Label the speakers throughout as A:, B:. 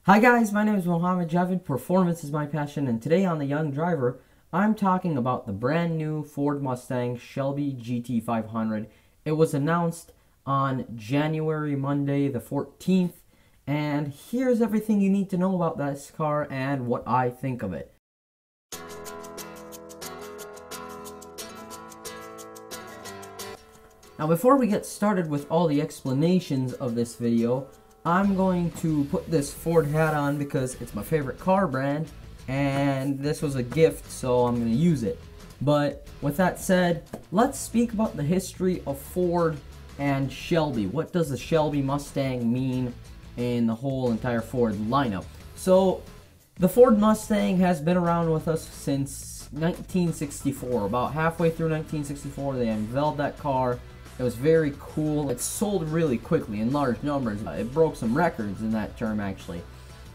A: Hi guys, my name is Mohammad Javid, performance is my passion, and today on The Young Driver, I'm talking about the brand new Ford Mustang Shelby GT500. It was announced on Monday the 14th, and here's everything you need to know about this car and what I think of it. Now before we get started with all the explanations of this video, I'm going to put this Ford hat on because it's my favorite car brand and this was a gift, so I'm going to use it. But with that said, let's speak about the history of Ford and Shelby. What does the Shelby Mustang mean in the whole entire Ford lineup? So the Ford Mustang has been around with us since 1964. About halfway through 1964 they unveiled that car. It was very cool. It sold really quickly in large numbers. It broke some records in that term, actually.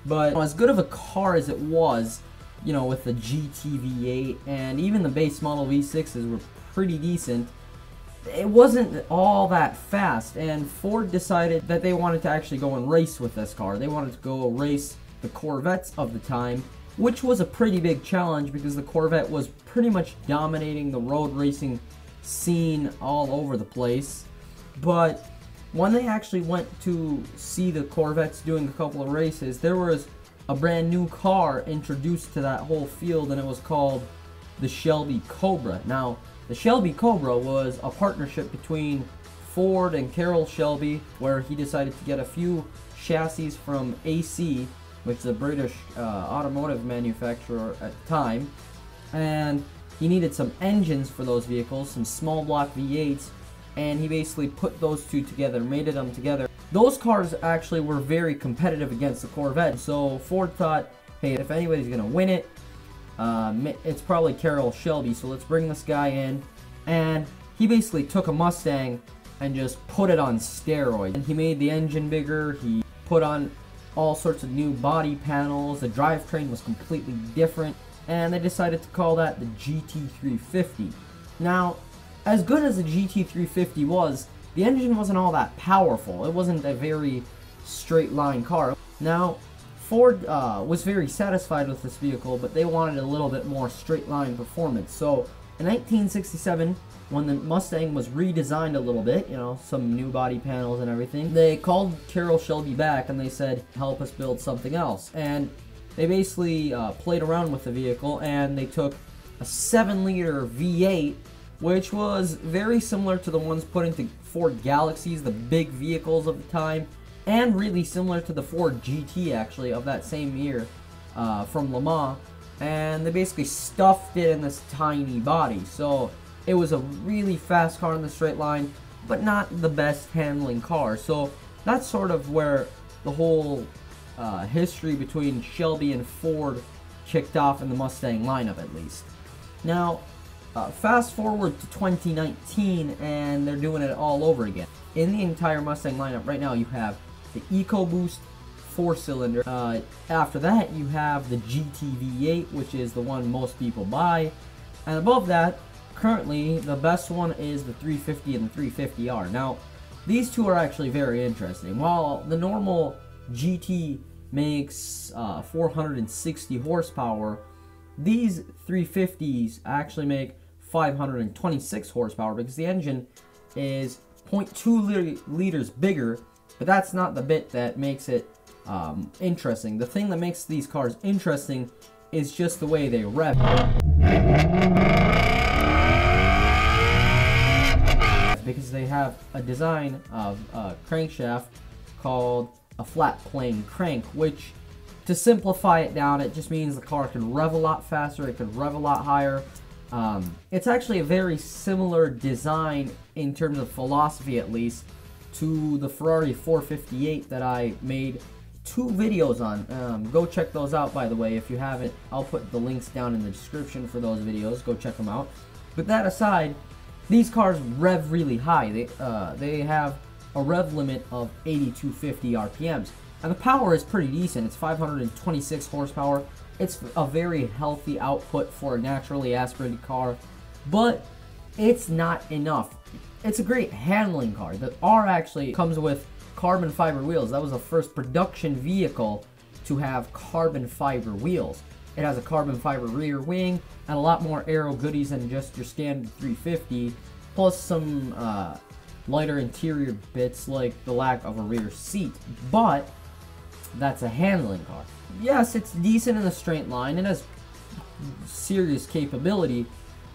A: But as good of a car as it was, you know, with the GT V8 and even the base model V6s were pretty decent, it wasn't all that fast. And Ford decided that they wanted to actually go and race with this car. They wanted to go race the Corvettes of the time, which was a pretty big challenge because the Corvette was pretty much dominating the road racing scene all over the place. But when they actually went to see the Corvettes doing a couple of races, there was a brand new car introduced to that whole field, and it was called the Shelby Cobra. Now, the Shelby Cobra was a partnership between Ford and Carroll Shelby, where he decided to get a few chassis from AC, which is a British automotive manufacturer at the time, and he needed some engines for those vehicles, some small block V8s, and he basically put those two together, mated them together. Those cars actually were very competitive against the Corvette, so Ford thought, hey, if anybody's going to win it, it's probably Carroll Shelby, so let's bring this guy in. And he basically took a Mustang and just put it on steroids. And he made the engine bigger, he put on all sorts of new body panels, the drivetrain was completely different, and they decided to call that the GT350. Now, as good as the GT350 was, the engine wasn't all that powerful. It wasn't a very straight line car. Now, Ford was very satisfied with this vehicle, but they wanted a little bit more straight line performance. So, in 1967, when the Mustang was redesigned a little bit, you know, some new body panels and everything, they called Carroll Shelby back and they said, help us build something else. And they basically played around with the vehicle, and they took a 7-liter V8, which was very similar to the ones put into Ford Galaxies, the big vehicles of the time, and really similar to the Ford GT, actually, of that same year from Le Mans. And they basically stuffed it in this tiny body. So it was a really fast car in the straight line, but not the best handling car. So that's sort of where the whole history between Shelby and Ford kicked off in the Mustang lineup, at least. Now, fast forward to 2019, and they're doing it all over again. In the entire Mustang lineup right now, you have the EcoBoost 4-cylinder. After that, you have the GT V8, which is the one most people buy. And above that, currently, the best one is the 350 and the 350R. Now, these two are actually very interesting. While the normal GT makes 460 horsepower, these 350s actually make 526 horsepower because the engine is 0.2 liters bigger, but that's not the bit that makes it interesting. The thing that makes these cars interesting is just the way they rev. Because they have a design of a crankshaft called a flat plane crank, which, to simplify it down, it just means the car can rev a lot faster, it can rev a lot higher. It's actually a very similar design in terms of philosophy, at least, to the Ferrari 458 that I made 2 videos on. Go check those out, by the way, if you haven't. I'll put the links down in the description for those videos. Go check them out. But that aside, these cars rev really high. They have a rev limit of 8250 RPMs. And the power is pretty decent. It's 526 horsepower. It's a very healthy output for a naturally aspirated car, but it's not enough. It's a great handling car. The R actually comes with carbon fiber wheels. That was the first production vehicle to have carbon fiber wheels. It has a carbon fiber rear wing and a lot more aero goodies than just your standard 350, plus some lighter interior bits like the lack of a rear seat. But that's a handling car. Yes, it's decent in a straight line. It has serious capability,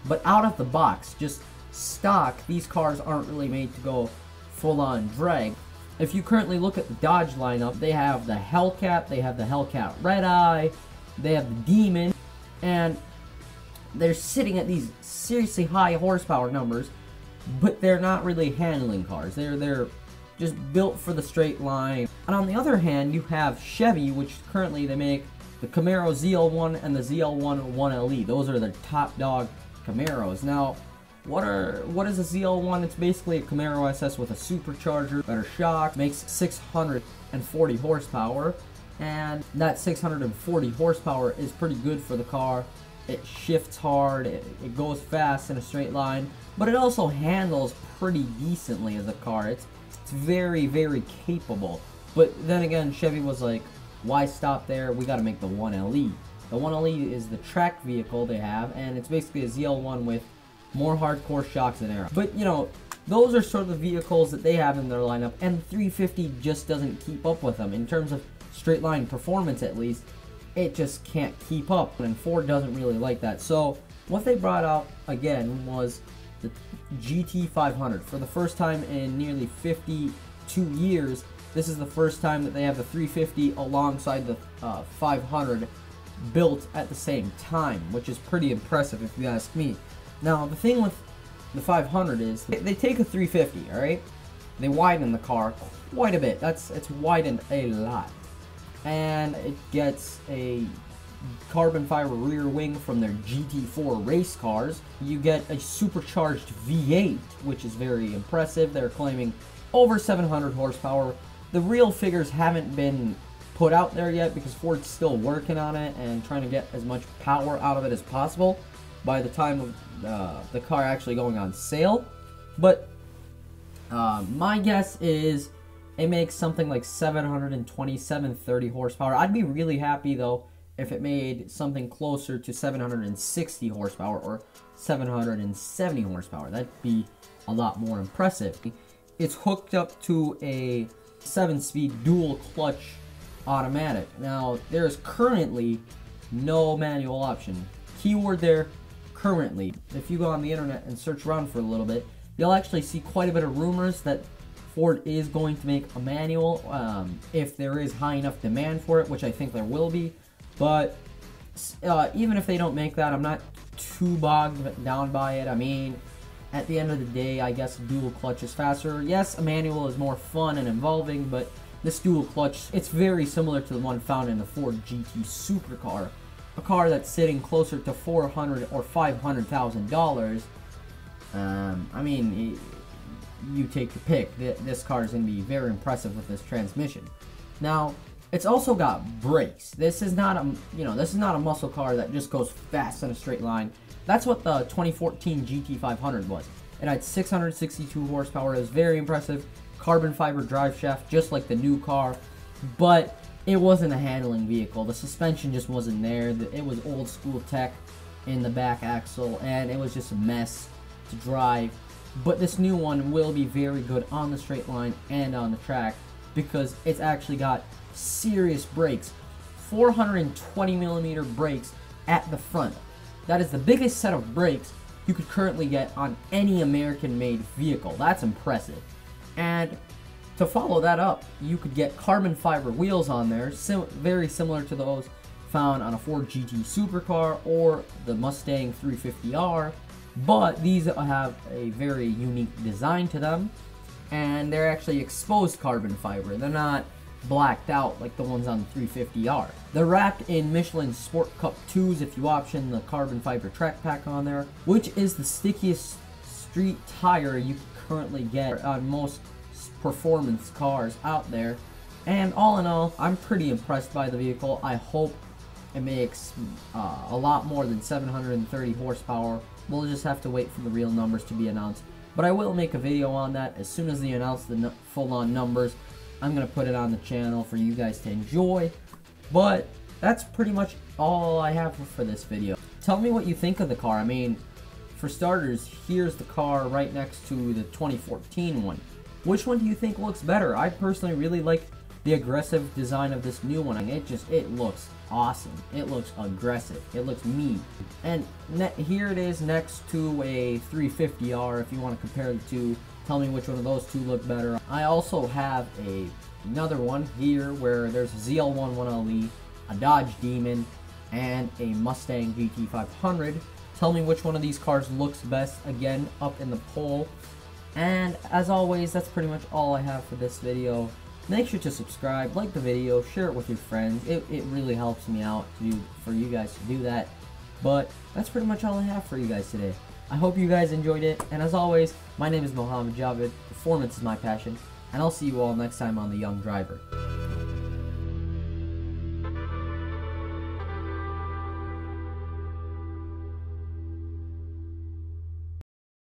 A: but out of the box, just stock, these cars aren't really made to go full-on drag. If you currently look at the Dodge lineup, they have the Hellcat, they have the Hellcat Red Eye, they have the Demon, and they're sitting at these seriously high horsepower numbers, but they're not really handling cars. They're just built for the straight line. And on the other hand, you have Chevy, which currently they make the Camaro ZL1 and the ZL1 1LE. Those are their top dog Camaros. Now, what is a ZL1? It's basically a Camaro SS with a supercharger, better shock, makes 640 horsepower, and that 640 horsepower is pretty good for the car. It shifts hard, it goes fast in a straight line, but it also handles pretty decently as a car. It's very, very capable. But then again, Chevy was like, why stop there? We gotta make the 1LE. The 1LE is the track vehicle they have, and it's basically a ZL1 with more hardcore shocks and aero. But, you know, those are sort of the vehicles that they have in their lineup, and the 350 just doesn't keep up with them. In terms of straight line performance, at least, it just can't keep up, and Ford doesn't really like that. So, what they brought out, again, was the GT500. For the first time in nearly 52 years, this is the first time that they have the 350 alongside the 500 built at the same time, which is pretty impressive if you ask me. Now, the thing with the 500 is they take a 350, alright? They widen the car quite a bit. It's widened a lot. And it gets a carbon fiber rear wing from their GT4 race cars. You get a supercharged V8, which is very impressive. They're claiming over 700 horsepower. The real figures haven't been put out there yet because Ford's still working on it and trying to get as much power out of it as possible by the time of the car actually going on sale. But my guess is it makes something like 720, 730 horsepower. I'd be really happy though if it made something closer to 760 horsepower or 770 horsepower. That'd be a lot more impressive. It's hooked up to a 7-speed dual clutch automatic. Now, there is currently no manual option. Keyword there, currently. If you go on the internet and search around for a little bit, you'll actually see quite a bit of rumors that Ford is going to make a manual if there is high enough demand for it, which I think there will be. But even if they don't make that, I'm not too bogged down by it. I mean, at the end of the day, I guess dual clutch is faster. Yes, a manual is more fun and involving, but this dual clutch, it's very similar to the one found in the Ford GT supercar, a car that's sitting closer to $400,000 or $500,000. I mean, you take your pick. This car is going to be very impressive with this transmission. Now, it's also got brakes. This is not a muscle car that just goes fast in a straight line. That's what the 2014 GT500 was. It had 662 horsepower. It was very impressive. Carbon fiber drive shaft, just like the new car, but it wasn't a handling vehicle. The suspension just wasn't there. It was old school tech in the back axle, and it was just a mess to drive. But this new one will be very good on the straight line and on the track because it's actually got serious brakes. 420mm brakes at the front. That is the biggest set of brakes you could currently get on any American-made vehicle. That's impressive. And to follow that up, you could get carbon fiber wheels on there, very similar to those found on a Ford GT supercar or the Mustang 350R, but these have a very unique design to them, and they're actually exposed carbon fiber. They're not blacked out like the ones on the 350R. They're wrapped in Michelin Sport Cup 2s if you option the carbon fiber track pack on there, which is the stickiest street tire you can currently get on most performance cars out there. And all in all, I'm pretty impressed by the vehicle. I hope it makes a lot more than 730 horsepower. We'll just have to wait for the real numbers to be announced. But I will make a video on that as soon as they announce the full-on numbers. I'm going to put it on the channel for you guys to enjoy. But that's pretty much all I have for this video. Tell me what you think of the car. I mean, for starters, here's the car right next to the 2014 one. Which one do you think looks better? I personally really like the aggressive design of this new one. It looks awesome. It looks aggressive. It looks mean. And here it is next to a 350R. If you want to compare the two, tell me which one of those two look better. I also have another one here where there's a ZL1 1LE, a Dodge Demon, and a Mustang GT500. Tell me which one of these cars looks best, again, up in the poll. And as always, that's pretty much all I have for this video. Make sure to subscribe, like the video, share it with your friends. It really helps me out for you guys to do that. But that's pretty much all I have for you guys today. I hope you guys enjoyed it. And as always, my name is Mohammad Javid. Performance is my passion. And I'll see you all next time on The Young Driver.